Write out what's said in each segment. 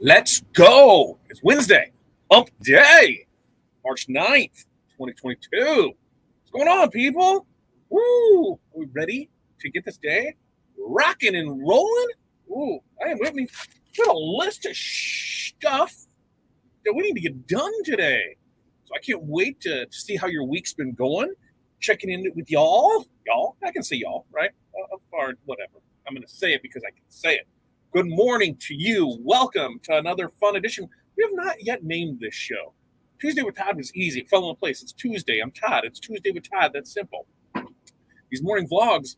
Let's go. It's Wednesday, hump day, March 9th, 2022. What's going on, people? Woo! Are we ready to get this day rocking and rolling? Ooh, I am with me. Got a list of stuff that we need to get done today. So I can't wait to see how your week's been going. Checking in with y'all. Y'all, I can say y'all, right? Or whatever. I'm going to say it because I can say it. Good morning to you. Welcome to another fun edition. We have not yet named this show. Tuesday with Todd was easy. It fell into place. It's Tuesday. I'm Todd. It's Tuesday with Todd. That's simple. These morning vlogs,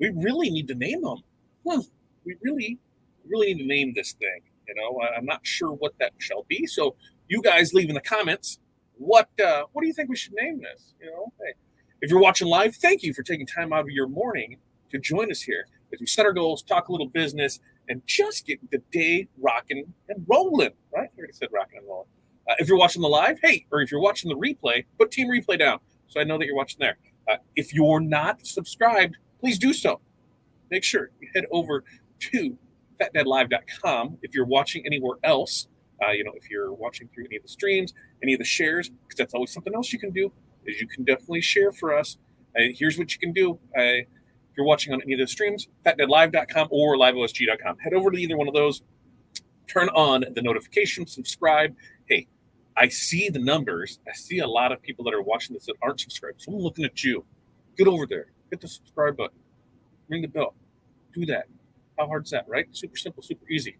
we really need to name them. We really need to name this thing. I'm not sure what that shall be. So you guys leave in the comments what do you think we should name this? Hey, if you're watching live, thank you for taking time out of your morning to join us here as we set our goals, talk a little business, and just get the day rocking and rolling. Right? I already said rocking and rolling. If you're watching the live, hey, or if you're watching the replay, put Team Replay down so I know that you're watching there. If you're not subscribed, please do so. Make sure you head over to fatdadlive.com if you're watching anywhere else. If you're watching through any of the streams, any of the shares, because that's always something else you can do, is you can definitely share for us. Here's what you can do. If you're watching on any of the streams, fatdadlive.com or liveosg.com. Head over to either one of those, turn on the notifications, subscribe. Hey, I see the numbers. I see a lot of people that are watching this that aren't subscribed. So I'm looking at you. Get over there. Hit the subscribe button. Ring the bell. Do that. How hard's that, right? Super simple, super easy.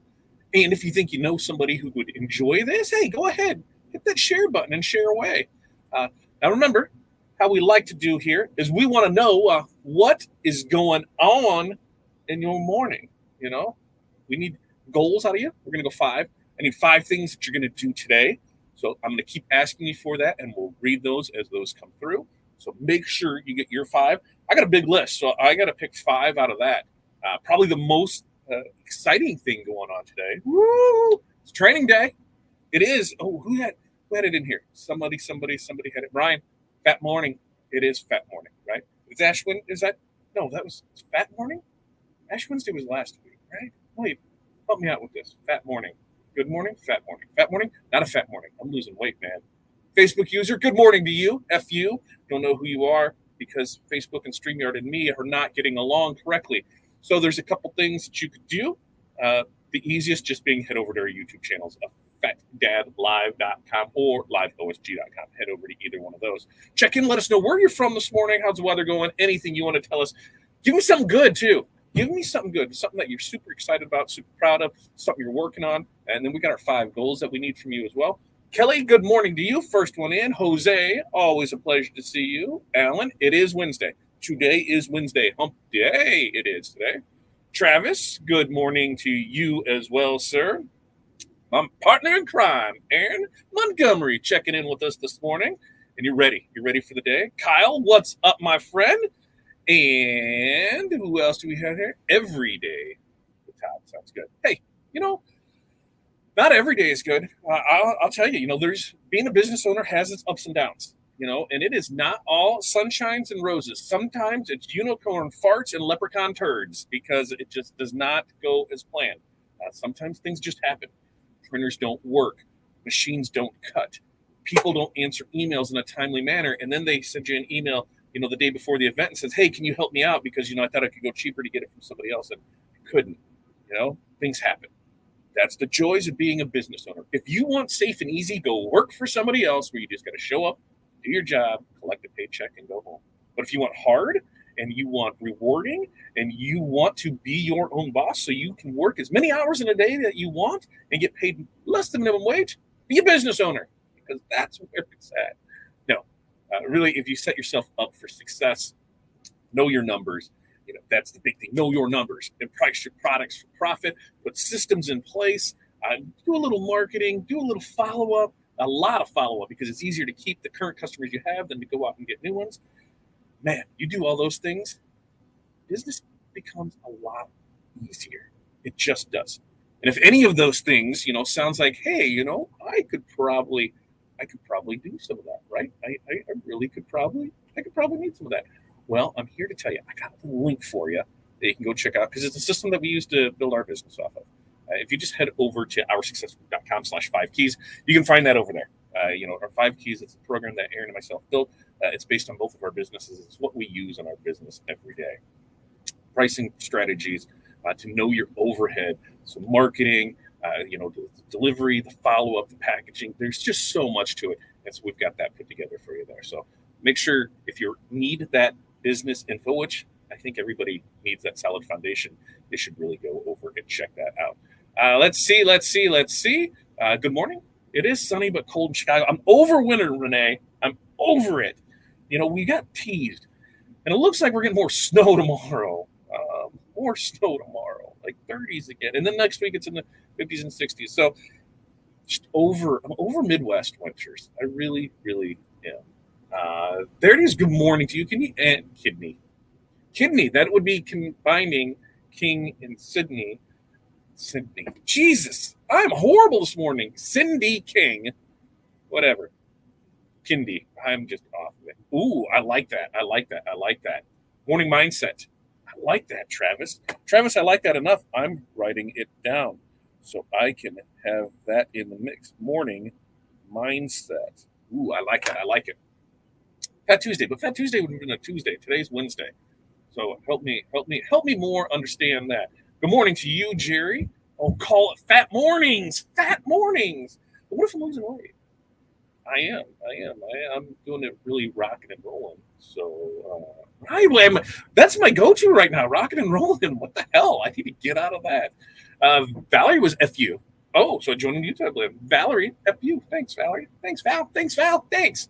And if you think you know somebody who would enjoy this, hey, go ahead. Hit that share button and share away. Now remember, how we like to do here is we want to know what is going on in your morning. We need goals out of you. We're going to go 5. I need 5 things that you're going to do today. So I'm going to keep asking you for that, and we'll read those as those come through. So make sure you get your 5. I got a big list, so I got to pick 5 out of that. Probably the most exciting thing going on today. Woo! It's training day. It is. Oh, who had it in here? Somebody had it. Brian, Fat Morning. It is Fat Morning, right? Is Ash Wednesday? Is that? No, that was Fat Morning. Ash Wednesday was last week, right? Wait, help me out with this. Fat Morning. Good morning. Fat Morning. Fat Morning. Not a fat morning. I'm losing weight, man. Facebook user. Good morning to you. F you. Don't know who you are because Facebook and StreamYard and me are not getting along correctly. So there's a couple things that you could do. The easiest just being head over to our YouTube channels of fatdadlive.com or liveosg.com. Head over to either one of those. Check in, let us know where you're from this morning, how's the weather going, anything you want to tell us. Give me something good, too. Give me something good, something that you're super excited about, super proud of, something you're working on. And then we got our 5 goals that we need from you as well. Kelly, good morning to you. First one in. Jose, always a pleasure to see you. Alan, it is Wednesday. Today is Wednesday. Hump day it is today. Travis, good morning to you as well, sir. My partner in crime, Aaron Montgomery, checking in with us this morning. And you're ready. You're ready for the day. Kyle, what's up, my friend? And who else do we have here? Every day. The top sounds good. Hey, not every day is good. I'll tell you, there's being a business owner has its ups and downs. And it is not all sunshines and roses. Sometimes it's unicorn farts and leprechaun turds because it just does not go as planned. Sometimes things just happen. Printers don't work. Machines don't cut. People don't answer emails in a timely manner. And then they send you an email, the day before the event and says, hey, can you help me out? Because, I thought I could go cheaper to get it from somebody else. And I couldn't. Things happen. That's the joys of being a business owner. If you want safe and easy, go work for somebody else where you just got to show up, do your job, collect a paycheck, and go home. But if you want hard and you want rewarding and you want to be your own boss so you can work as many hours in a day that you want and get paid less than minimum wage, be a business owner because that's where it's at. No, really, if you set yourself up for success, know your numbers. That's the big thing. Know your numbers and price your products for profit. Put systems in place. Do a little marketing. Do a little follow-up. A lot of follow-up because it's easier to keep the current customers you have than to go out and get new ones. Man, you do all those things, business becomes a lot easier. It just does. And if any of those things, sounds like, hey, I could probably do some of that, right? I really could probably need some of that. Well, I'm here to tell you, I got a link for you that you can go check out because it's a system that we use to build our business off of. If you just head over to OurSuccessGroup.com/5keys, you can find that over there. Our 5 keys, it's a program that Aaron and myself built. It's based on both of our businesses. It's what we use in our business every day. Pricing strategies to know your overhead. So marketing, the delivery, the follow-up, the packaging. There's just so much to it. And so we've got that put together for you there. So make sure if you need that business info, which I think everybody needs that solid foundation, they should really go over and check that out. Let's see. Good morning. It is sunny but cold in Chicago. I'm over winter, Renee. I'm over it. We got teased. And it looks like we're getting more snow tomorrow. Like 30s again. And then next week it's in the 50s and 60s. So I'm over Midwest winters. I really, really am. There it is. Good morning to you. Kidney. That would be combining King and Sydney. Jesus, I'm horrible this morning. Cindy King. Whatever. Kindy. I'm just off of it. Ooh, I like that. Morning mindset. I like that, Travis. I like that enough. I'm writing it down so I can have that in the mix. Morning mindset. Ooh, I like that. I like it. Fat Tuesday, but Fat Tuesday would have been a Tuesday. Today's Wednesday. So help me more understand that. Good morning to you, Jerry. I'll call it Fat Mornings. But what if I'm losing weight? I am. I'm doing it really rocking and rolling. So, that's my go-to right now, rocking and rolling. What the hell? I need to get out of that. Valerie was FU. Oh, so joining YouTube, I believe. Valerie, FU. Thanks, Valerie. Thanks, Val. Thanks.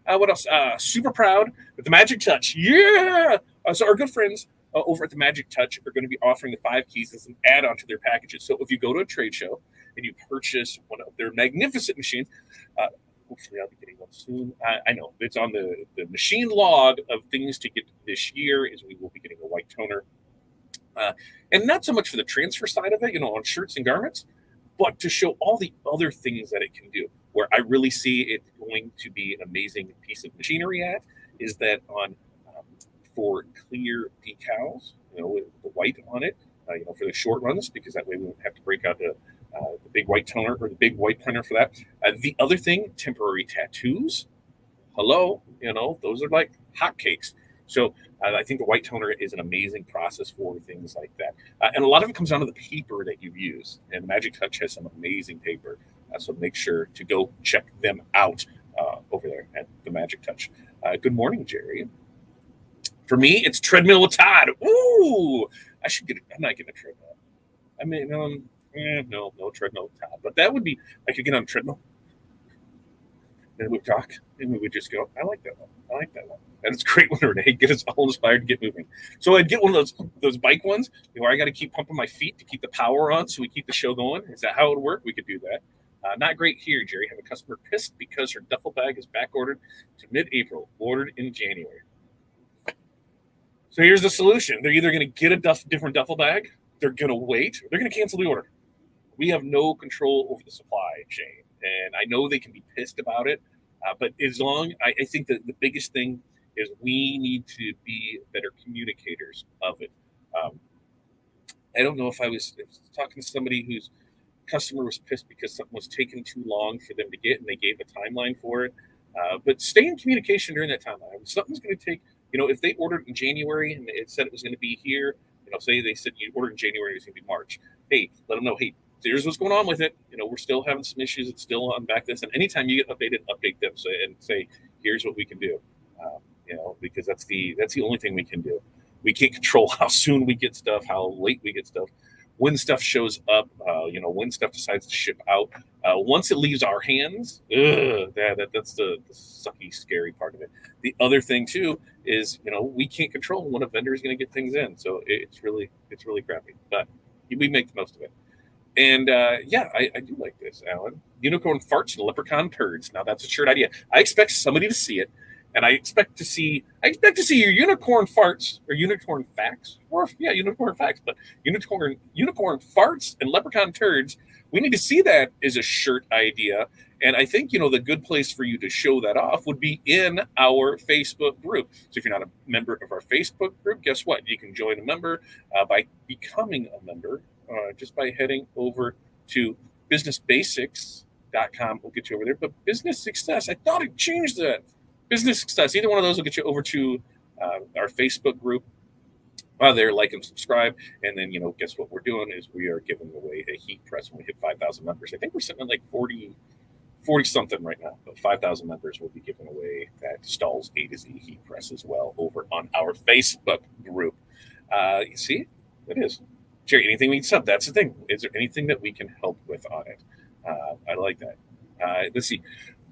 What else? Super proud with the Magic Touch. Yeah. So our good friends over at the Magic Touch are going to be offering the 5 keys as an add-on to their packages. So if you go to a trade show and you purchase one of their magnificent machines, hopefully I'll be getting one soon. I know it's on the machine log of things to get this year is we will be getting a white toner. And not so much for the transfer side of it, on shirts and garments, but to show all the other things that it can do. Where I really see it going to be an amazing piece of machinery is that on for clear decals, with the white on it, for the short runs, because that way we won't have to break out the big white toner or the big white printer for that. The other thing, temporary tattoos. Hello, those are like hotcakes. So I think the white toner is an amazing process for things like that. And a lot of it comes down to the paper that you use. And Magic Touch has some amazing paper. So make sure to go check them out over there at the Magic Touch. Good morning, Jerry. For me, it's treadmill with Todd. Ooh, I'm not getting a treadmill. I mean, no treadmill with Todd. But that would be, I could get on a treadmill. And we'd talk, and we would just go, I like that one. And it's great when Renee get us all inspired to get moving. So I'd get one of those bike ones where I got to keep pumping my feet to keep the power on so we keep the show going. Is that how it would work? We could do that. Not great here, Jerry. Have a customer pissed because her duffel bag is back ordered to mid-April, ordered in January. So here's the solution. They're either going to get a different duffel bag, they're going to wait, or they're going to cancel the order. We have no control over the supply chain. And I know they can be pissed about it, but I think that the biggest thing is we need to be better communicators of it. I don't know if I was talking to somebody whose customer was pissed because something was taking too long for them to get, and they gave a timeline for it. But stay in communication during that timeline. If something's going to take, if they ordered in January and it said it was going to be here, say they said you ordered in January, it was going to be March. Hey, let them know, hey, here's what's going on with it. We're still having some issues. It's still on back this. And anytime you get updated, update them and say, here's what we can do. Because that's the only thing we can do. We can't control how soon we get stuff, how late we get stuff, when stuff shows up, when stuff decides to ship out. Once it leaves our hands, that's the sucky, scary part of it. The other thing too is, we can't control when a vendor is going to get things in. So it's really crappy, but we make the most of it. And I do like this, Alan. Unicorn farts and leprechaun turds. Now that's a shirt idea. I expect somebody to see it, and I expect to see your unicorn farts or unicorn facts, unicorn facts, but unicorn farts and leprechaun turds. We need to see that as a shirt idea. And I think, the good place for you to show that off would be in our Facebook group. So if you're not a member of our Facebook group, guess what? You can join a member by becoming a member just by heading over to businessbasics.com. We'll get you over there. But business success, I thought it changed that. Business success, either one of those will get you over to our Facebook group. There, like and subscribe. And then, guess what we're doing is we are giving away a heat press when we hit 5,000 members. I think we're sitting at like 40 something right now, but 5,000 members will be giving away that Stahl's A to Z heat press as well over on our Facebook group. You see, it is. Jerry, anything we can sub? That's the thing. Is there anything that we can help with on it? I like that. Let's see.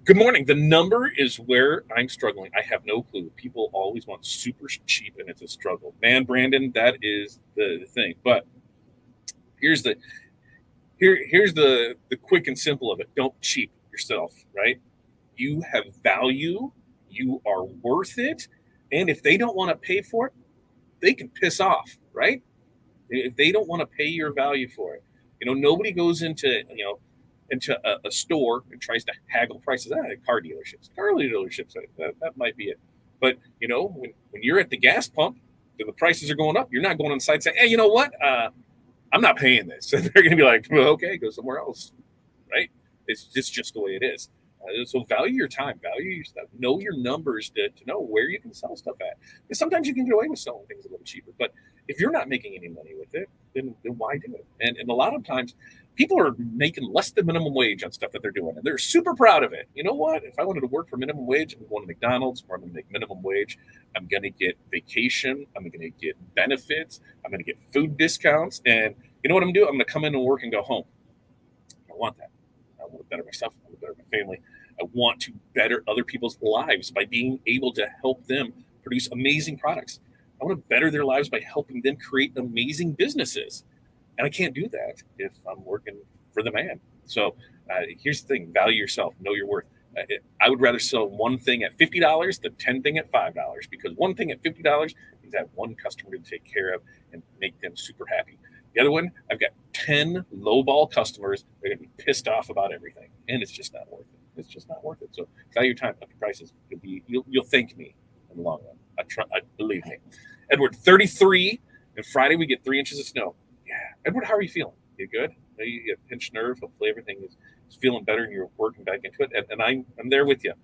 Good morning. The number is where I'm struggling. I have no clue. People always want super cheap, and it's a struggle. Man, Brandon, that is the thing. But here's the quick and simple of it. Don't cheap yourself, right? You have value. You are worth it. And if they don't want to pay for it, they can piss off, right? If they don't want to pay your value for it, nobody goes into a store and tries to haggle prices. Car dealerships, that might be it. But when you're at the gas pump and the prices are going up, you're not going inside saying, hey, you know what? I'm not paying this. And they're going to be like, well, okay, go somewhere else, right? It's just the way it is. So value your time, value your stuff, know your numbers to know where you can sell stuff at. Because sometimes you can get away with selling things a little cheaper. But if you're not making any money with it, then why do it? And a lot of times people are making less than minimum wage on stuff that they're doing. And they're super proud of it. You know what? If I wanted to work for minimum wage, I'm going to McDonald's where I'm going to make minimum wage. I'm going to get vacation. I'm going to get benefits. I'm going to get food discounts. And you know what I'm going to do? I'm going to come in and work and go home. I don't want that. I want to better myself. I want to better my family. I want to better other people's lives by being able to help them produce amazing products. I want to better their lives by helping them create amazing businesses. And I can't do that if I'm working for the man. So here's the thing. Value yourself. Know your worth. I would rather sell one thing at $50 than 10 things at $5, because one thing at $50 means I have one customer to take care of and make them super happy. The other one, I've got 10 lowball customers. They're going to be pissed off about everything, and it's just not worth it. It's just not worth it. So value your time, up your prices. You'll thank me in the long run. Believe me. Edward, 33, and Friday we get 3 inches of snow. Yeah, Edward, how are you feeling? You good? You get a pinched nerve. Hopefully everything is feeling better and you're working back into it. And I'm there with you.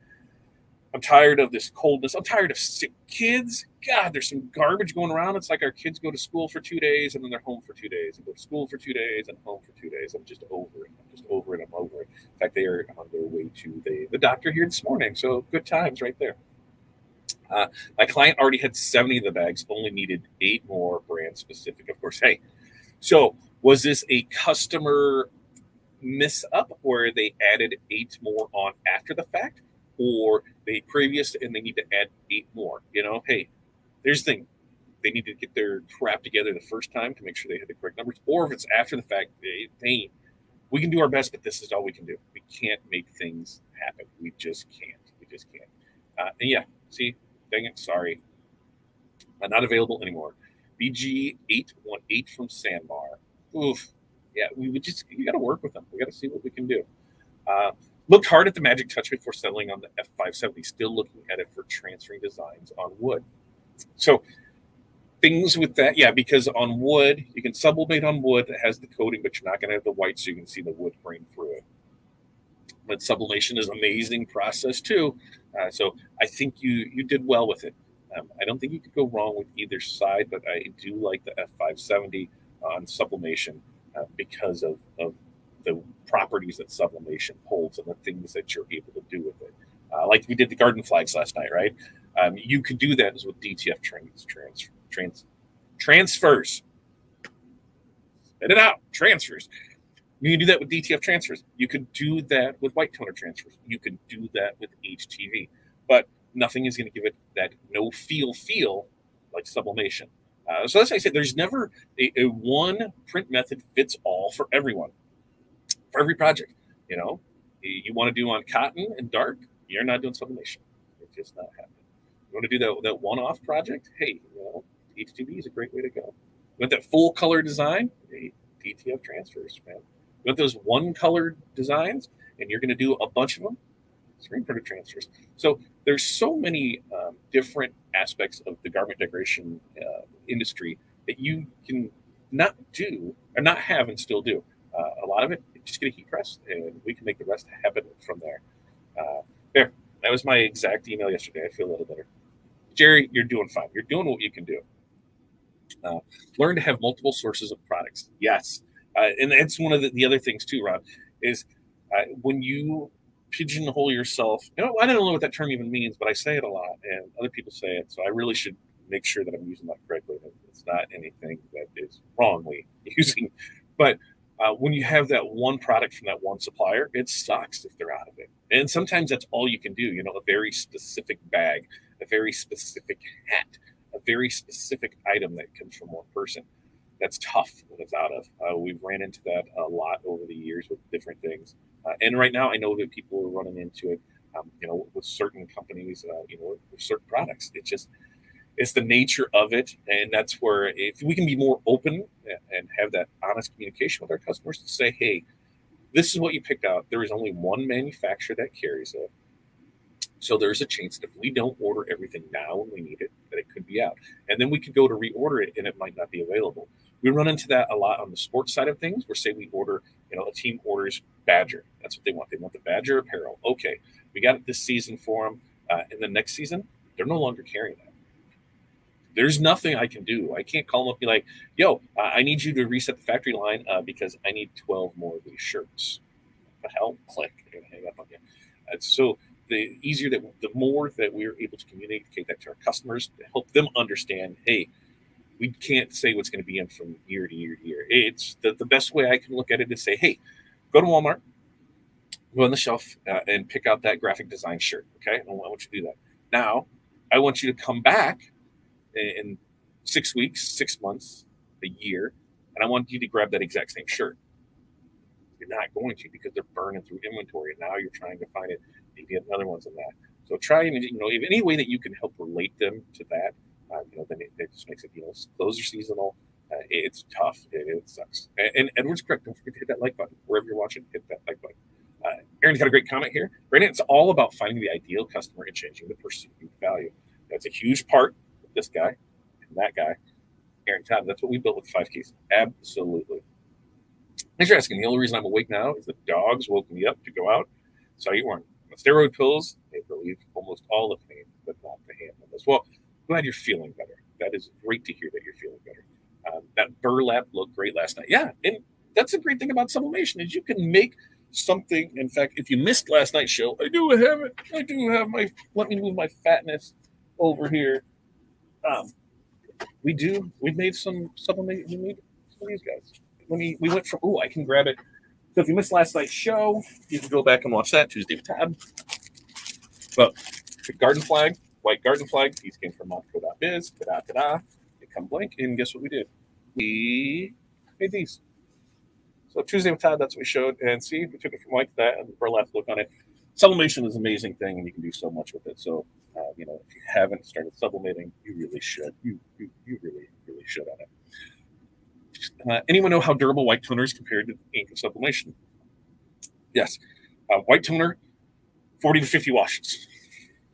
I'm tired of this coldness. I'm tired of sick kids. God, there's some garbage going around. It's like our kids go to school for 2 days and then they're home for 2 days, and go to school for 2 days and home for 2 days. I'm just over it. I'm over it. In fact, they are on their way to the doctor here this morning. So good times right there. My client already had 70 of the bags, only needed 8 more, brand specific, of course. Hey, so was this a customer miss up where they added 8 more on after the fact, or they previous and they need to add 8 more? Hey, there's the thing. They need to get their crap together the first time to make sure they had the correct numbers. Or if it's after the fact, we can do our best, but this is all we can do. We can't make things happen. We just can't. And yeah, see, dang it, sorry. Not available anymore. BG818 from Sandbar. Oof. Yeah, you got to work with them. We got to see what we can do. Looked hard at the Magic Touch before settling on the F570. Still looking at it for transferring designs on wood. So things with that, yeah, because on wood, you can sublimate on wood that has the coating, but you're not going to have the white so you can see the wood grain through it. But sublimation is an amazing process too. So I think you did well with it. I don't think you could go wrong with either side, but I do like the F570 on sublimation because of the properties that sublimation holds and the things that you're able to do with it. Like we did the garden flags last night, right? You could do that with DTF transfers. Spit it out, transfers. You can do that with DTF transfers. You could do that with white toner transfers. You can do that with HTV. But nothing is going to give it that no feel like sublimation. So that's why I say there's never a one print method fits all for everyone, for every project. You want to do on cotton and dark, you're not doing sublimation. It's just not happening. You want to do that one-off project? Hey, HTV is a great way to go. You want that full color design? Hey, DTF transfers, man. You want those one color designs and you're going to do a bunch of them? Screen printer transfers. So there's so many different aspects of the garment decoration industry that you can not do or not have and still do. A lot of it, just get a heat press, and we can make the rest happen from there. There, that was my exact email yesterday. I feel a little better. Jerry, you're doing fine. You're doing what you can do. Uh, Learn to have multiple sources of products. Yes. And that's one of the other things too, Ron, is when you pigeonhole yourself, I don't know what that term even means, but I say it a lot and other people say it. So I really should make sure that I'm using that correctly. It's not anything that is wrongly using, but when you have that one product from that one supplier, it sucks if they're out of it. And sometimes that's all you can do, a very specific bag, a very specific hat, a very specific item that comes from one person. That's tough when it's out of. We've ran into that a lot over the years with different things, and right now I know that people are running into it. With certain companies, with certain products. It's the nature of it, and that's where if we can be more open and have that honest communication with our customers to say, hey, this is what you picked out. There is only one manufacturer that carries it. So there's a chance that if we don't order everything now when we need it, that it could be out. And then we could go to reorder it and it might not be available. We run into that a lot on the sports side of things, where say we order, a team orders Badger. That's what they want. They want the Badger apparel. Okay, we got it this season for them. And the next season, they're no longer carrying that. There's nothing I can do. I can't call them up and be like, yo, I need you to reset the factory line because I need 12 more of these shirts. What the hell? Click. They're going to hang up on you. So the easier that, the more that we're able to communicate that to our customers to help them understand, hey, we can't say what's going to be in from year to year to year. It's the best way I can look at it is say, hey, go to Walmart, go on the shelf and pick out that graphic design shirt. Okay. I want you to do that. Now, I want you to come back in 6 weeks, 6 months, a year, and I want you to grab that exact same shirt. You're not going to because they're burning through inventory, and now you're trying to find it. Maybe another one's in that. So try and if any way that you can help relate them to that, then it just makes it clothes are seasonal. It's tough. It sucks. And Edward's correct. Don't forget to hit that like button wherever you're watching. Hit that like button. Aaron's got a great comment here. Brandon, it's all about finding the ideal customer and changing the perceived value. That's a huge part of this guy and that guy. Aaron Todd, that's what we built with the 5 keys. Absolutely. Thanks for asking. The only reason I'm awake now is the dogs woke me up to go out. So you weren't. Steroid pills, they relieve almost all the pain, but not the hand as well. Glad you're feeling better. That is great to hear that you're feeling better. That burlap looked great last night. Yeah, and that's the great thing about sublimation is you can make something. In fact, if you missed last night's show, I do have it. I do have my. Let me move my fatness over here. We made some sublimation. We made some of these guys. We went from. Oh, I can grab it. So if you missed last night's show, you can go back and watch that Tuesday with Tab. But the garden flag, white garden flag, these came from Montco.biz. They come blank, and guess what we did? We made these. So Tuesday with Todd, that's what we showed. And see, we took it from like that and the burlap look on it. Sublimation is an amazing thing, and you can do so much with it. So, if you haven't started sublimating, you really should. You really, really should on it. Anyone know how durable white toner is compared to ink and sublimation? Yes. White toner, 40 to 50 washes.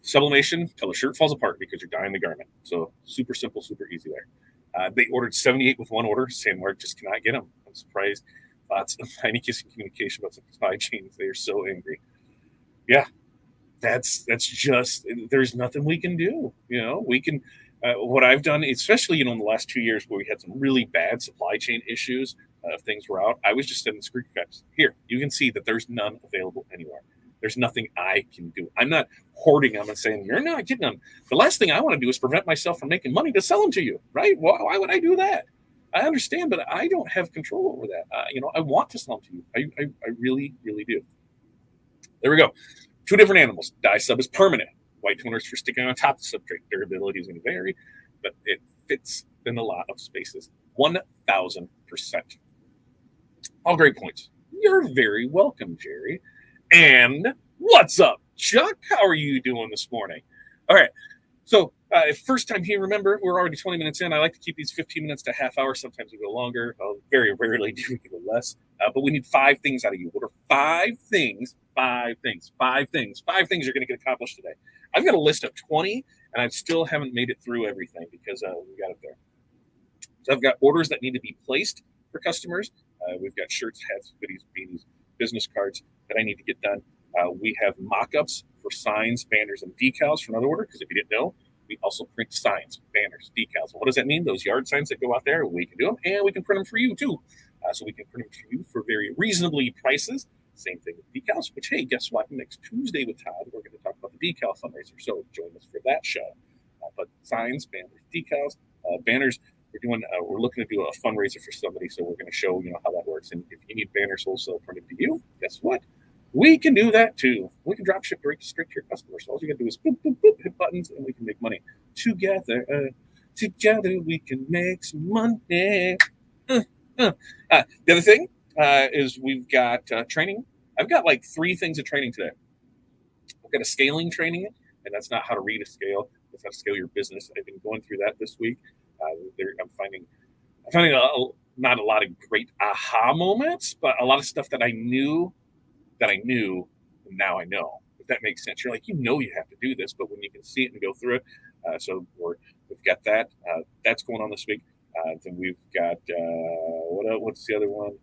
Sublimation, till the shirt falls apart because you're dyeing the garment. So super simple, super easy there. They ordered 78 with one order. Sandmark just cannot get them. I'm surprised. Lots of tiny kissing communication about supply chains. They are so angry. Yeah, that's just, there's nothing we can do. We can, what I've done, especially, in the last 2 years where we had some really bad supply chain issues, things were out, I was just sending screw caps. Here, you can see that there's none available anywhere. There's nothing I can do. I'm not hoarding them and saying, you're not getting them. The last thing I want to do is prevent myself from making money to sell them to you, right? Why would I do that? I understand, but I don't have control over that. I want to sell them to you. I really, really do. There we go. 2 different animals. Dye sub is permanent. White toner is for sticking on top of the substrate. Durability is going to vary, but it fits in a lot of spaces. 1,000%. All great points. You're very welcome, Jerry. And what's up, Chuck? How are you doing this morning? All right. So first time here, remember, we're already 20 minutes in. I like to keep these 15 minutes to half hour. Sometimes we go longer. Very rarely do we go less. But we need 5 things out of you. What are 5 things? 5 things. 5 things. 5 things you're going to get accomplished today. I've got a list of 20, and I still haven't made it through everything because we got it there. So I've got orders that need to be placed for customers. We've got shirts, hats, hoodies, beanies, business cards that I need to get done. We have mock-ups for signs, banners, and decals for another order, because if you didn't know, we also print signs, banners, decals. And what does that mean? Those yard signs that go out there, we can do them, and we can print them for you too. So we can print them for you for very reasonably prices. Same thing with decals, which, hey, guess what? Next Tuesday with Todd, we're going to talk about the decal fundraiser. So join us for that show. But signs, banners, decals, banners, we're looking to do a fundraiser for somebody. So we're going to show, how that works. And if you need banners wholesale printed to you, guess what? We can do that too. We can drop ship straight to your customers. So all you got to do is boop, boop, boop, hit buttons, and we can make money together. Together we can make some money. The other thing is we've got training. I've got like 3 things of training today. I've got a scaling training, and that's not how to read a scale. That's how to scale your business. I've been going through that this week. I'm finding not a lot of great aha moments, but a lot of stuff that I knew, and now I know. If that makes sense, you're like, you have to do this, but when you can see it and go through it, so we've got that. That's going on this week. Then we've got what's the other one?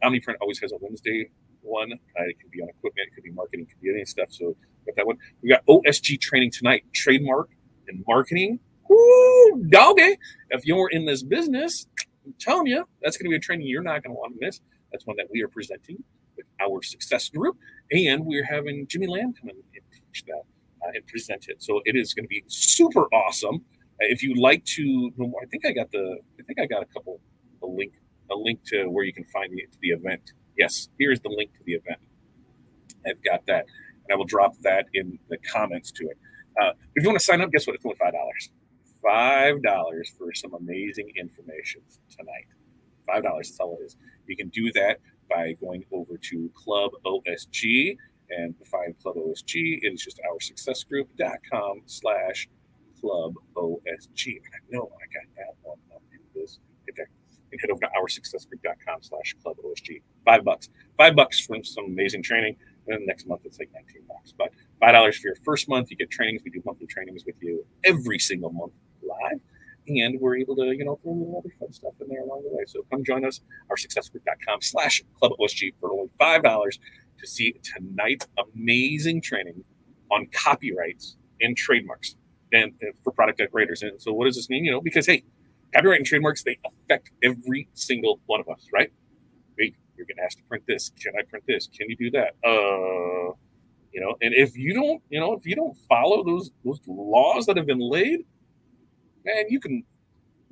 Omniprint always has a Wednesday one. It can be on equipment, it could be marketing, it could be any stuff. So got that one. We got OSG training tonight, trademark and marketing. Woo, doggy! If you're in this business, I'm telling you, that's going to be a training you're not going to want to miss. That's one that we are presenting with our success group, and we're having Jimmy Lamb come in and teach that and present it. So it is going to be super awesome. If you'd like to know more, I think I got a link to where you can find the event. Yes, here's the link to the event. I've got that, and I will drop that in the comments to it. If you want to sign up, guess what? It's only $5. $5 for some amazing information tonight. $5, that's all it is. You can do that by going over to Club OSG and find Club OSG. It is just OurSuccessGroup.com/Club OSG. And I know I got that one up in this. Okay. And head over to OurSuccessGroup.com/Club OSG. $5. $5 for some amazing training. And then next month it's like $19. But $5 for your first month. You get trainings. We do monthly trainings with you every single month live. And we're able to, throw a little other fun stuff in there along the way. So come join us, OurSuccessGroup.com/Club OSG for only $5 to see tonight's amazing training on copyrights and trademarks and for product decorators. And so what does this mean? Because, hey, copyright and trademarks, they affect every single one of us, right? Hey, you're getting asked to print this. Can I print this? Can you do that? And if you don't follow those laws that have been laid, man, you can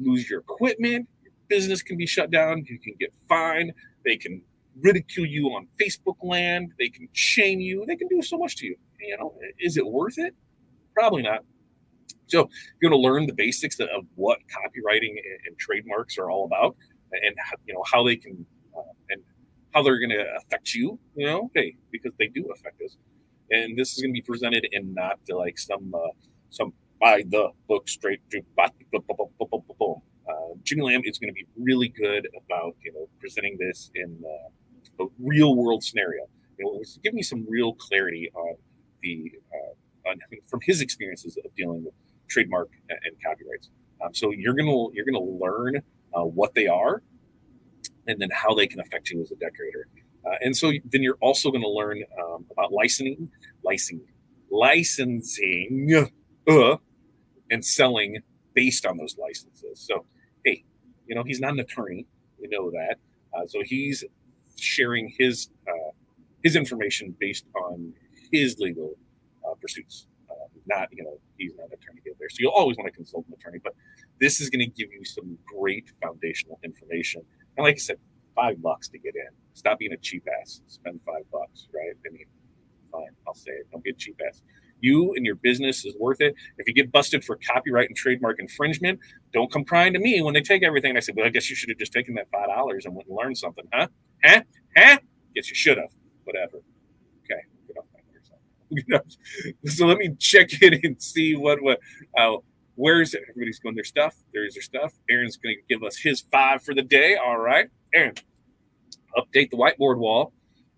lose your equipment. Your business can be shut down. You can get fined. They can ridicule you on Facebook land. They can shame you. They can do so much to you. Is it worth it? Probably not. So if you want to learn the basics of what copywriting and trademarks are all about, and how they can and how they're going to affect you, hey, because they do affect us. And this is going to be presented in not like some by the book straight to boom. Jimmy Lamb is going to be really good about presenting this in a real world scenario. Give me some real clarity on from his experiences of dealing with trademark and copyrights. So you're gonna learn what they are, and then how they can affect you as a decorator. And so then you're also going to learn about licensing, and selling based on those licenses. So, hey, he's not an attorney. We know that. So he's sharing his information based on his legal pursuits. He's not an attorney there. So you'll always want to consult an attorney, but this is going to give you some great foundational information. And like I said, $5 to get in. Stop being a cheap ass. Spend $5, right? I mean, fine. I'll say it. Don't be a cheap ass. You and your business is worth it. If you get busted for copyright and trademark infringement, don't come crying to me when they take everything. And I said, well, I guess you should have just taken that $5 and went and learned something, huh? Guess you should have. Whatever. Okay. Get off my ears. So let me check in and see where is it? Everybody's going their stuff. There's their stuff. Aaron's going to give us his 5 for the day. All right. Aaron, update the whiteboard wall.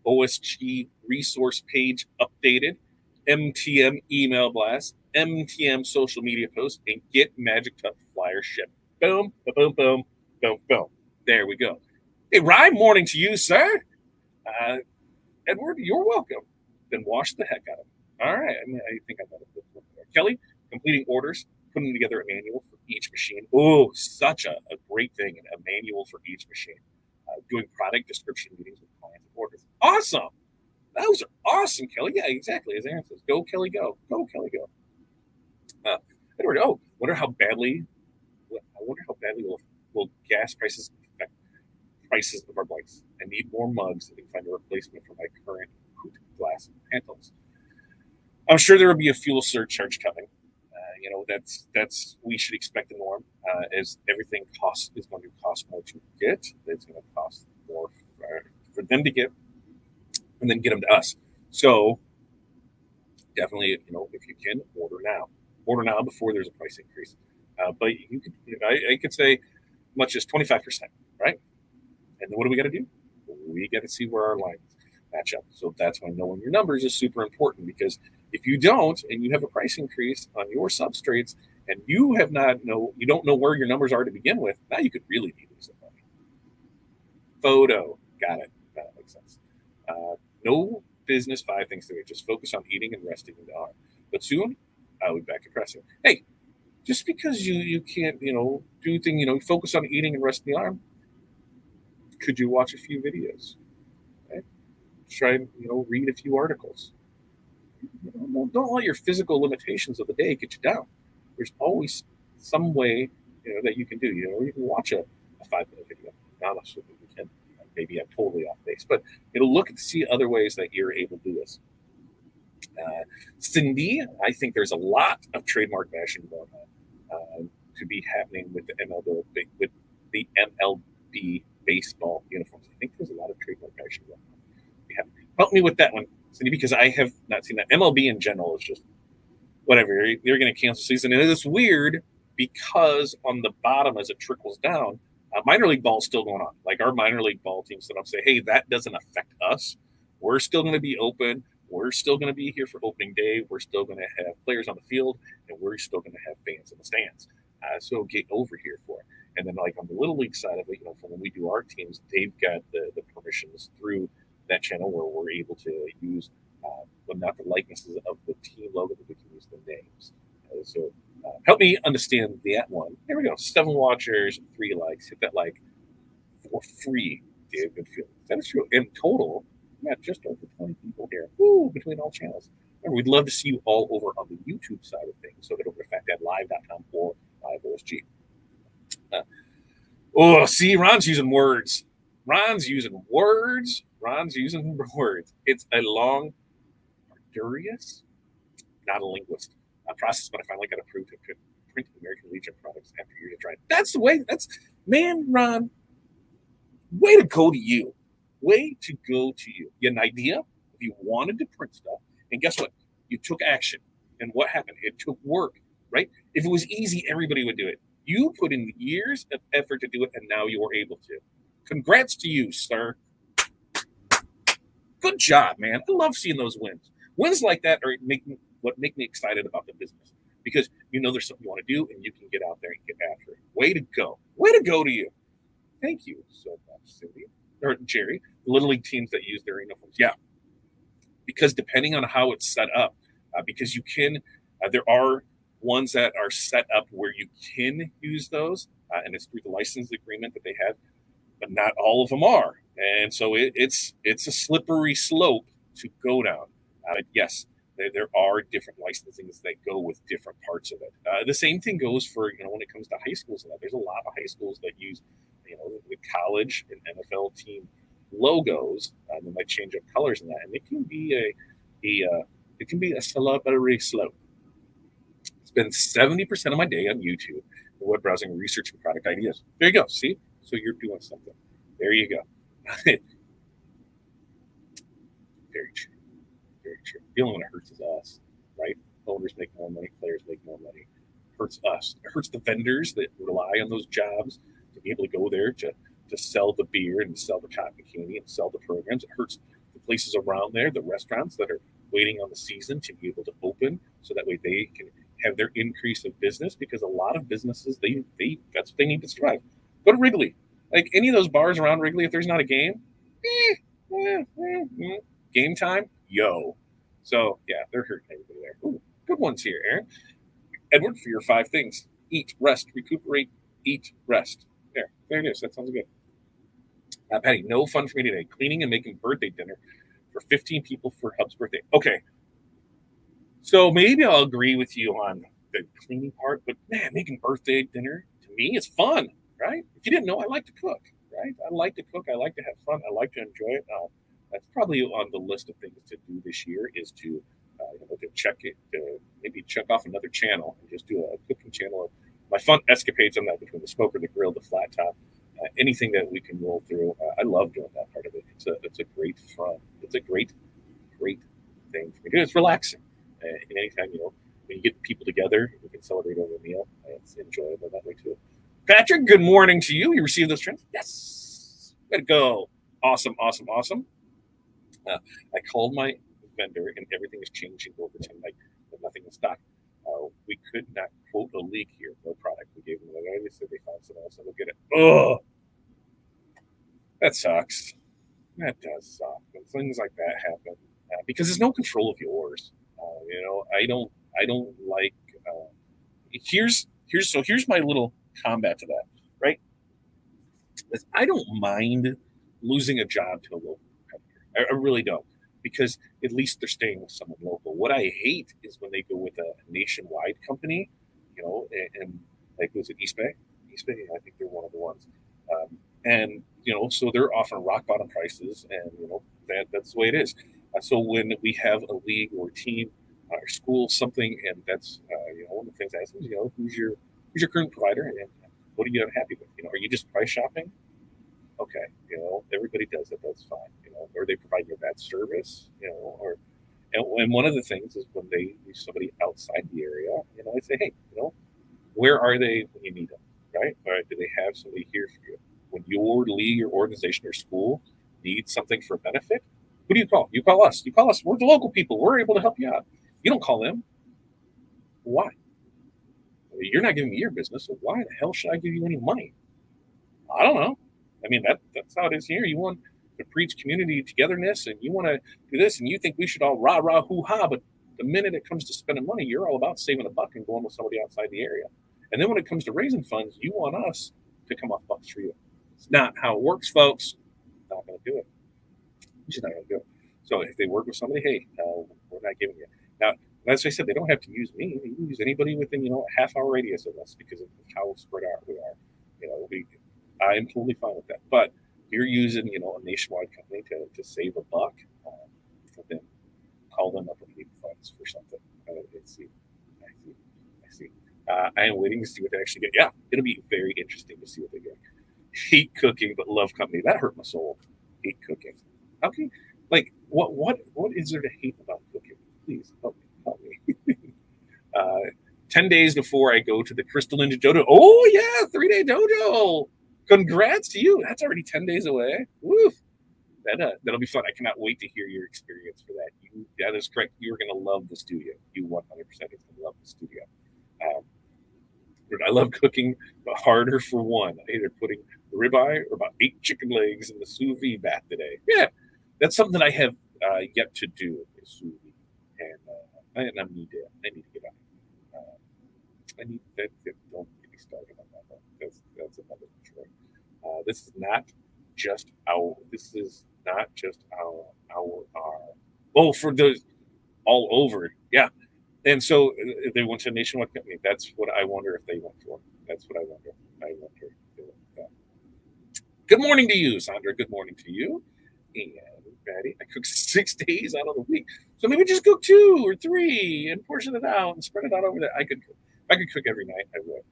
OSG resource page updated. MTM email blast. MTM social media post. And get Magic Tub flyer shipped. Boom, boom, boom, boom, boom. There we go. Hey, rhyme morning to you, sir. Uh, Edward, you're welcome. Then wash the heck out of it. All right. I think I got it. Kelly, completing orders, putting together a manual for each machine. Oh, such a great thing. A manual for each machine. Doing product description meetings with clients and orders. Awesome. Those are awesome, Kelly. Yeah, exactly. As Aaron says, go, Kelly, go. Go, Kelly, go. Edward, I wonder how badly will gas prices affect prices of our bikes. I need more mugs and find a replacement for my current glass handles. I'm sure there will be a fuel surcharge coming. That's we should expect the norm, as everything costs is going to cost more to get. It's going to cost more for them to get, and then get them to us. So definitely, if you can, order now before there's a price increase. But you could, I could say much as 25%, right? And then what do we got to do? We got to see where our lines match up. So that's why knowing your numbers is super important, because if you don't and you have a price increase on your substrates and you don't know where your numbers are to begin with, now you could really be losing money. Photo, got it. That makes sense. No business, 5 things to do. Just focus on eating and resting in the arm. But soon, I'll be back to pressing. Hey, just because you can't, do things, focus on eating and resting the arm, could you watch a few videos? Right? Try and read a few articles. Don't let your physical limitations of the day get you down. There's always some way that you can do. You can watch a 5-minute video. Not necessarily you can. Maybe I'm totally off base, but look and see other ways that you're able to do this. Cindy, I think there's a lot of trademark bashing going on to be happening with the MLB baseball uniforms. I think there's a lot of trademark bashing going on. Yeah. Help me with that one, Cindy, because I have not seen that. MLB in general is just whatever. You're going to cancel season, and it's weird because on the bottom, as it trickles down, minor league ball is still going on. Like our minor league ball team set up, say, hey, that doesn't affect us. We're still going to be open. We're still going to be here for opening day. We're still going to have players on the field, and we're still going to have fans in the stands. So get over here for it. And then, like on the little league side of it, for when we do our teams, they've got the permissions through that channel where we're able to use, but not the likenesses of the team logo, but we can use the names. So help me understand that one. There we go. 7 watchers, 3 likes. Hit that like for free, Dave Goodfield. That is true. In total, we got just over 20 people here. Woo, between all channels. Remember, we'd love to see you all over on the YouTube side of things. So head over to factadlive.com or LiveOSG. See, Ron's using words. Ron's using words. It's a long, arduous, not a linguist, process, but I finally got approved to print American Legion products after years of trying. That's the way. Ron, way to go to you. Way to go to you. You had an idea. If you wanted to print stuff, and guess what? You took action. And what happened? It took work, right? If it was easy, everybody would do it. You put in years of effort to do it, and now you are able to. Congrats to you, sir. Good job, man. I love seeing those wins. Wins like that are what make me excited about the business, because there's something you want to do, and you can get out there and get after it. Way to go. Way to go to you. Thank you so much, Cindy. Or Jerry, the Little League teams that use their uniforms. Yeah. Because depending on how it's set up, because you can, there are ones that are set up where you can use those, and it's through the license agreement that they have, but not all of them are. And so it's a slippery slope to go down. Yes, there are different licensings that go with different parts of it. The same thing goes for, when it comes to high schools. There's a lot of high schools that use, the college and NFL team logos, and they might change up colors in that, and it can be a slippery slope. Spend 70% of my day on YouTube, web browsing, researching product ideas. There you go. See, so you're doing something. There you go. Very true. Very true. The only one that hurts is us, right? Owners make more money, players make more money. It hurts us. It hurts the vendors that rely on those jobs to be able to go there to sell the beer and to sell the cotton candy and sell the programs. It hurts the places around there, the restaurants that are waiting on the season to be able to open, so that way they can have their increase of business because a lot of businesses they that's what they need to survive. Go to Wrigley, like any of those bars around Wrigley. If there's not a game, game time, yo. So yeah, they're hurting everybody there. Ooh, good ones here, Aaron. Edward, for your 5 things: eat, rest, recuperate, eat, rest. There it is. That sounds good. Patty, no fun for me today. Cleaning and making birthday dinner for 15 people for Hub's birthday. Okay, so maybe I'll agree with you on the cleaning part, but man, making birthday dinner to me is fun, right? If you didn't know, I like to cook, right? I like to cook. I like to have fun. I like to enjoy it. That's probably on the list of things to do this year is to to check it, to maybe check off another channel and just do a cooking channel. My fun escapades on that between the smoker, the grill, the flat top, anything that we can roll through. I love doing that part of it. It's a great fun. It's a great thing for me to do. It's relaxing. And anytime, when you get people together, we can celebrate over a meal. It's enjoyable that way too. Patrick, good morning to you. You received those trends? Yes. Way to go. Awesome. I called my vendor and everything is changing over tonight, but nothing in stock. We could not quote a leak here. No product. We gave them away. They said they found someone else and we'll get it. Oh, that sucks. That does suck when things like that happen because there's no control of yours. I don't like. Here's my little combat to that. Right, is I don't mind losing a job to a local competitor. I really don't because at least they're staying with someone local. What I hate is when they go with a nationwide company, and like was it East Bay? East Bay, I think they're one of the ones. And so they're offering rock bottom prices, and that's the way it is. So when we have a league or a team or school something, and that's one of the things I ask them, who's your current provider, and what are you unhappy with? Are you just price shopping? Okay, everybody does it. That's fine. Or they provide you a bad service, and one of the things is when they use somebody outside the area, I say, hey, where are they when you need them, right? Or do they have somebody here for you? When your league or organization or school needs something for benefit, who do you call? You call us. You call us. We're the local people. We're able to help you out. You don't call them. Why? You're not giving me your business, so why the hell should I give you any money? I don't know. I mean, that's how it is here. You want to preach community togetherness, and you want to do this, and you think we should all rah rah hoo ha, but the minute it comes to spending money, you're all about saving a buck and going with somebody outside the area. And then when it comes to raising funds, you want us to come off bucks for you. It's not how it works, folks. Not going to do it. Just not going to do it. So if they work with somebody, hey, we're not giving you. Now, as I said, they don't have to use me. They can use anybody within a half-hour radius of us because of how spread out we are. I am totally fine with that. But if you're using a nationwide company to save a buck, then call them up and need funds for something. I see. I am waiting to see what they actually get. Yeah, it'll be very interesting to see what they get. Hate cooking, but love company. That hurt my soul. Hate cooking. How can what is there to hate about cooking? Please help me. 10 days before I go to the Crystal Ninja Dojo. Oh yeah, 3-day dojo. Congrats to you. That's already 10 days away. Woo. That'll be fun. I cannot wait to hear your experience for that. That is correct. You're going to love the studio. You 100% is going to love the studio. I love cooking, but harder for one. Either putting the ribeye or about 8 chicken legs in the sous vide bath today. Yeah, that's something that I have yet to do. Is sous vide, and I need to get on. I need that. Don't get me started on that. That's another story. This is not just our. This is not just our. Oh, for the all over. Yeah. And so they went to a nationwide company. That's what I wonder if they went for. That's what I wonder. I wonder if they went for that. Good morning to you, Sandra. Good morning to you. And Patty, I cook 6 days out of the week. So maybe just cook 2 or 3 and portion it out and spread it out over there. If I could cook every night, I would.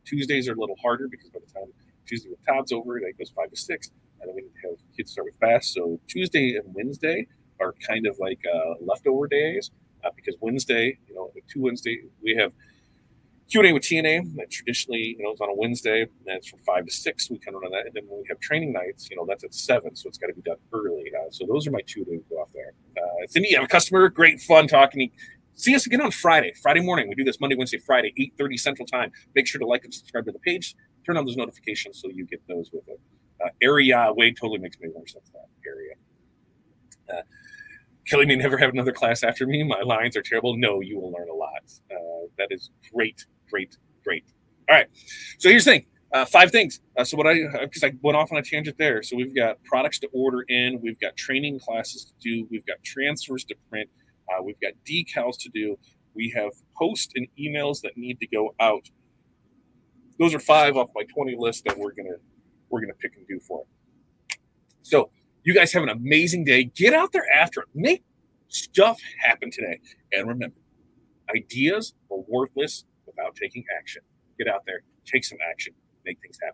Tuesdays are a little harder because by the time Tuesday with Todd's over, that goes 5 to 6. And then we need to have kids start with fast. So Tuesday and Wednesday are kind of like leftover days. Because Wednesday, 2 Wednesday, we have Q&A with TNA. That traditionally, is on a Wednesday. And that's from 5 to 6. We kind of run that. And then when we have training nights, that's at 7. So it's got to be done early. So those are my 2 to go off there. Cindy, you have a customer. Great fun talking See us again on Friday morning. We do this Monday, Wednesday, Friday, 8:30 Central Time. Make sure to like and subscribe to the page. Turn on those notifications so you get those with it. Area Wade totally makes me more sense that area. Kelly may never have another class after me. My lines are terrible. No, you will learn a lot. That is great. All right. So here's the thing. 5 things. So because I went off on a tangent there. So we've got products to order in. We've got training classes to do. We've got transfers to print. We've got decals to do. We have posts and emails that need to go out. Those are 5 off my 20 list that we're gonna pick and do for it. So you guys have an amazing day. Get out there after it. Make stuff happen today. And remember, ideas are worthless without taking action. Get out there, take some action, make things happen.